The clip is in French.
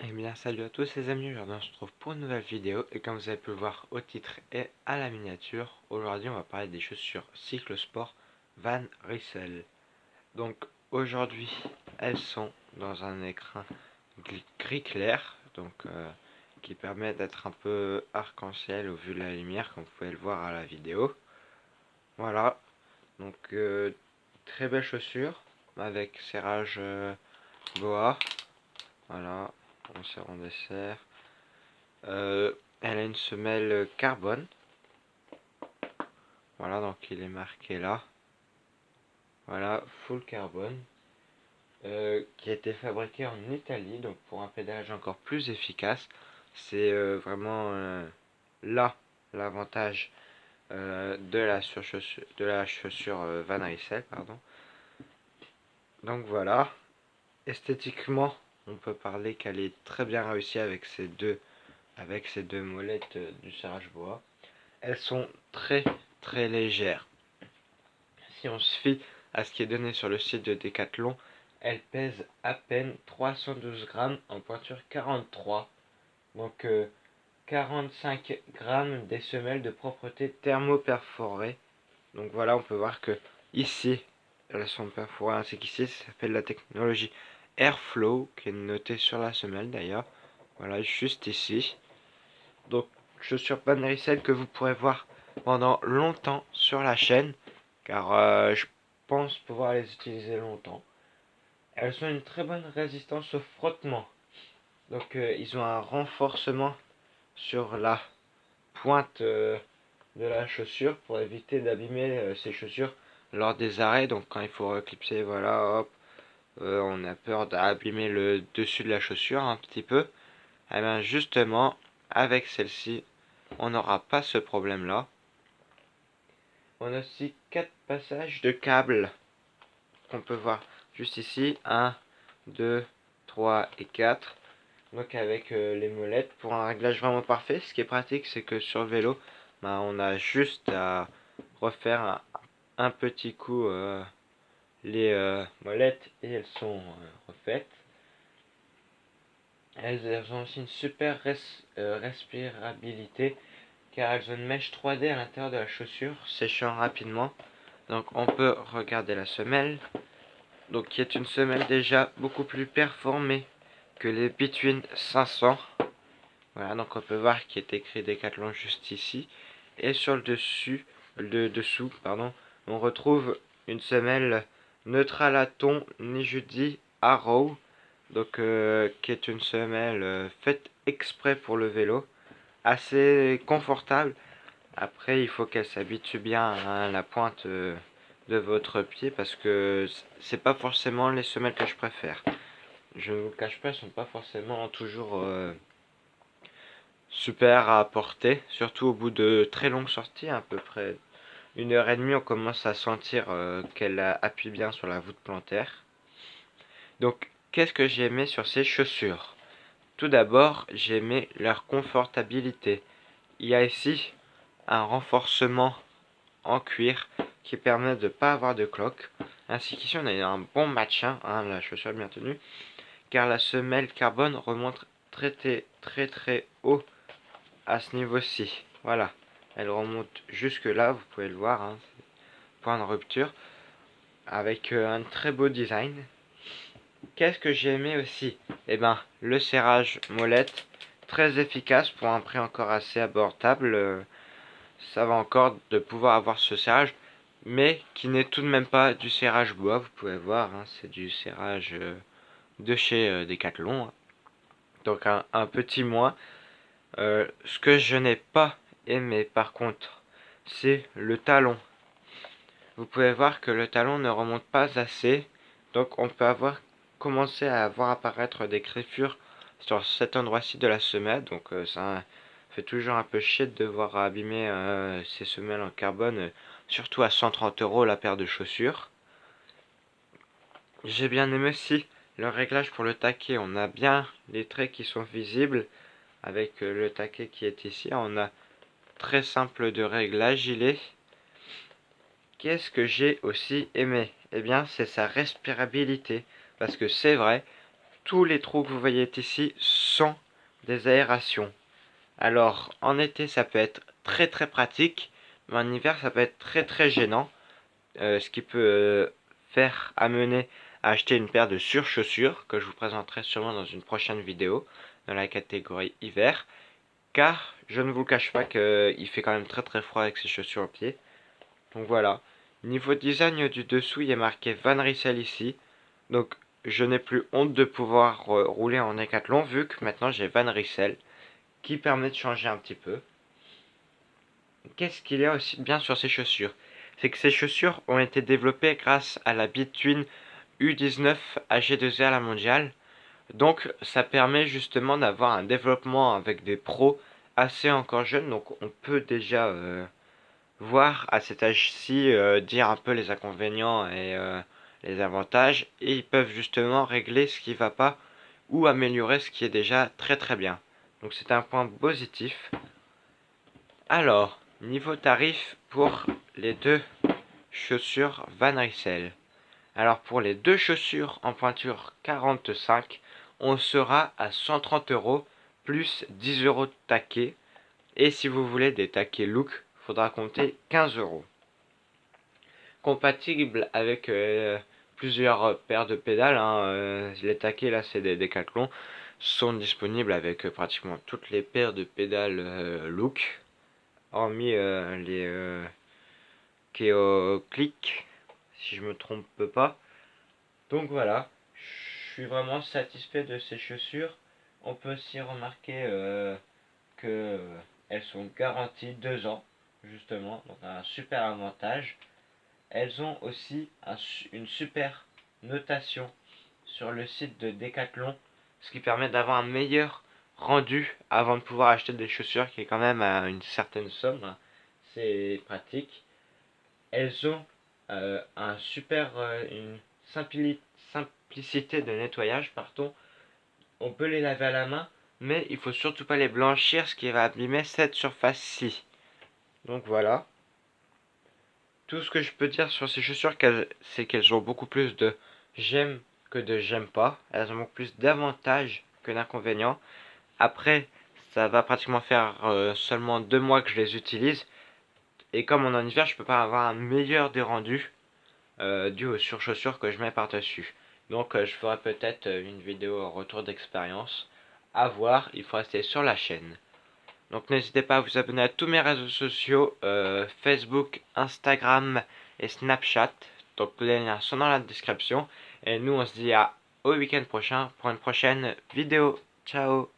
Eh bien salut à tous les amis, aujourd'hui on se retrouve pour une nouvelle vidéo et comme vous avez pu le voir au titre et à la miniature, aujourd'hui on va parler des chaussures cyclosport Van Rysel. Donc aujourd'hui elles sont dans un écrin gris clair, qui permet d'être un peu arc-en-ciel au vu de la lumière comme vous pouvez le voir à la vidéo. Voilà, donc très belle chaussure avec serrage boa, voilà, on serre en dessert. Elle a une semelle carbone. Voilà, donc il est marqué là. Voilà, full carbone. Qui a été fabriqué en Italie, donc pour un pédalage encore plus efficace. C'est vraiment là l'avantage de la chaussure Van Rysel, pardon. Donc voilà, esthétiquement, on peut parler qu'elle est très bien réussie avec ces deux molettes du serrage bois. Elles sont très légères. Si on se fie à ce qui est donné sur le site de Decathlon, elles pèsent à peine 312 grammes en pointure 43. Donc 45 grammes des semelles de propreté thermoperforées. Donc voilà, on peut voir que ici, elles sont perforées ainsi qu'ici, ça s'appelle la technologie Airflow, qui est notée sur la semelle d'ailleurs. Voilà, juste ici. Donc chaussures Van Rysel que vous pourrez voir pendant longtemps sur la chaîne, car je pense pouvoir les utiliser longtemps. Elles ont une très bonne résistance au frottement. Donc ils ont un renforcement sur la pointe de la chaussure pour éviter d'abîmer ces chaussures lors des arrêts. Donc quand il faut reclipser, voilà, hop, on a peur d'abîmer le dessus de la chaussure un petit peu. Et bien justement, avec celle-ci, on n'aura pas ce problème-là. On a aussi 4 passages de câbles qu'on peut voir juste ici. 1, 2, 3 et 4. Donc avec les molettes pour un réglage vraiment parfait. Ce qui est pratique, c'est que sur le vélo, on a juste à refaire un petit coup les molettes et elles sont refaites. Elles ont aussi une super respirabilité car elles ont une mèche 3D à l'intérieur de la chaussure, séchant rapidement. Donc on peut regarder la semelle, donc qui est une semelle déjà beaucoup plus performée que les Between 500. Voilà, donc on peut voir qu'il est écrit Decathlon juste ici. Et sur le dessous, pardon, on retrouve une semelle Neutralaton Nijudi Arrow, donc qui est une semelle faite exprès pour le vélo, assez confortable. Après, il faut qu'elle s'habitue bien à la pointe de votre pied parce que c'est pas forcément les semelles que je préfère. Je ne vous le cache pas, elles sont pas forcément toujours super à porter, surtout au bout de très longues sorties, à peu près 1 heure et demie, on commence à sentir qu'elle appuie bien sur la voûte plantaire. Donc, qu'est-ce que j'ai aimé sur ces chaussures? Tout d'abord, j'ai aimé leur confortabilité. Il y a ici un renforcement en cuir qui permet de ne pas avoir de cloque. Ainsi qu'ici, on a un bon maintien, hein, la chaussure est bien tenue, car la semelle carbone remonte très haut à ce niveau-ci. Voilà, elle remonte jusque là, vous pouvez le voir, hein, point de rupture, avec un très beau design. Qu'est-ce que j'ai aimé aussi? Eh ben, le serrage molette, très efficace pour un prix encore assez abordable. Ça va encore de pouvoir avoir ce serrage, mais qui n'est tout de même pas du serrage bois, vous pouvez voir, hein, c'est du serrage de chez Decathlon. Donc un petit moins. Ce que je n'ai pas aimé par contre, c'est le talon. Vous pouvez voir que le talon ne remonte pas assez, donc on peut commencer à voir apparaître des griffures sur cet endroit-ci de la semelle, donc ça fait toujours un peu chier de devoir abîmer ces semelles en carbone, surtout à 130 € la paire de chaussures. J'ai bien aimé aussi le réglage pour le taquet, on a bien les traits qui sont visibles avec le taquet qui est ici, on a très simple de réglage il est. Qu'est-ce que j'ai aussi aimé? Eh bien, c'est sa respirabilité. Parce que c'est vrai, tous les trous que vous voyez ici sont des aérations. Alors en été ça peut être très très pratique, mais en hiver ça peut être très très gênant, ce qui peut faire amener à acheter une paire de surchaussures que je vous présenterai sûrement dans une prochaine vidéo dans la catégorie hiver, car je ne vous cache pas qu'il fait quand même très très froid avec ces chaussures au pied. Donc voilà. Niveau design du dessous, il est marqué Van Rysel ici. Donc je n'ai plus honte de pouvoir rouler en Decathlon vu que maintenant j'ai Van Rysel qui permet de changer un petit peu. Qu'est-ce qu'il y a aussi de bien sur ces chaussures? C'est que ces chaussures ont été développées grâce à la Between U19 AG2R la mondiale. Donc ça permet justement d'avoir un développement avec des pros assez encore jeunes. Donc on peut déjà voir à cet âge-ci dire un peu les inconvénients et les avantages. Et ils peuvent justement régler ce qui ne va pas ou améliorer ce qui est déjà très très bien. Donc c'est un point positif. Alors, niveau tarif pour les deux chaussures Van Rysel. Alors pour les deux chaussures en pointure 45, on sera à 130 euros plus 10 euros de taquet. Et si vous voulez des taquets look, faudra compter 15 euros. Compatible avec plusieurs paires de pédales, hein, les taquets là c'est des Decathlon, sont disponibles avec pratiquement toutes les paires de pédales look, hormis les Keo Click, si je me trompe pas. Donc voilà, je suis vraiment satisfait de ces chaussures. On peut aussi remarquer que elles sont garanties 2 ans, justement, donc un super avantage. Elles ont aussi une super notation sur le site de Decathlon, ce qui permet d'avoir un meilleur rendu avant de pouvoir acheter des chaussures qui est quand même à une certaine somme. C'est pratique. Elles ont une simplicité de nettoyage, pardon. On peut les laver à la main, mais il faut surtout pas les blanchir, ce qui va abîmer cette surface-ci. Donc voilà. Tout ce que je peux dire sur ces chaussures, c'est qu'elles ont beaucoup plus de j'aime que de j'aime pas. Elles ont beaucoup plus d'avantages que d'inconvénients. Après, ça va pratiquement faire seulement 2 mois que je les utilise. Et comme on est en hiver, je peux pas avoir un meilleur des rendus dû aux surchaussures que je mets par-dessus. Donc je ferai peut-être une vidéo retour d'expérience. À voir, il faut rester sur la chaîne. Donc n'hésitez pas à vous abonner à tous mes réseaux sociaux, Facebook, Instagram et Snapchat. Donc les liens sont dans la description. Et nous on se dit au week-end prochain pour une prochaine vidéo. Ciao!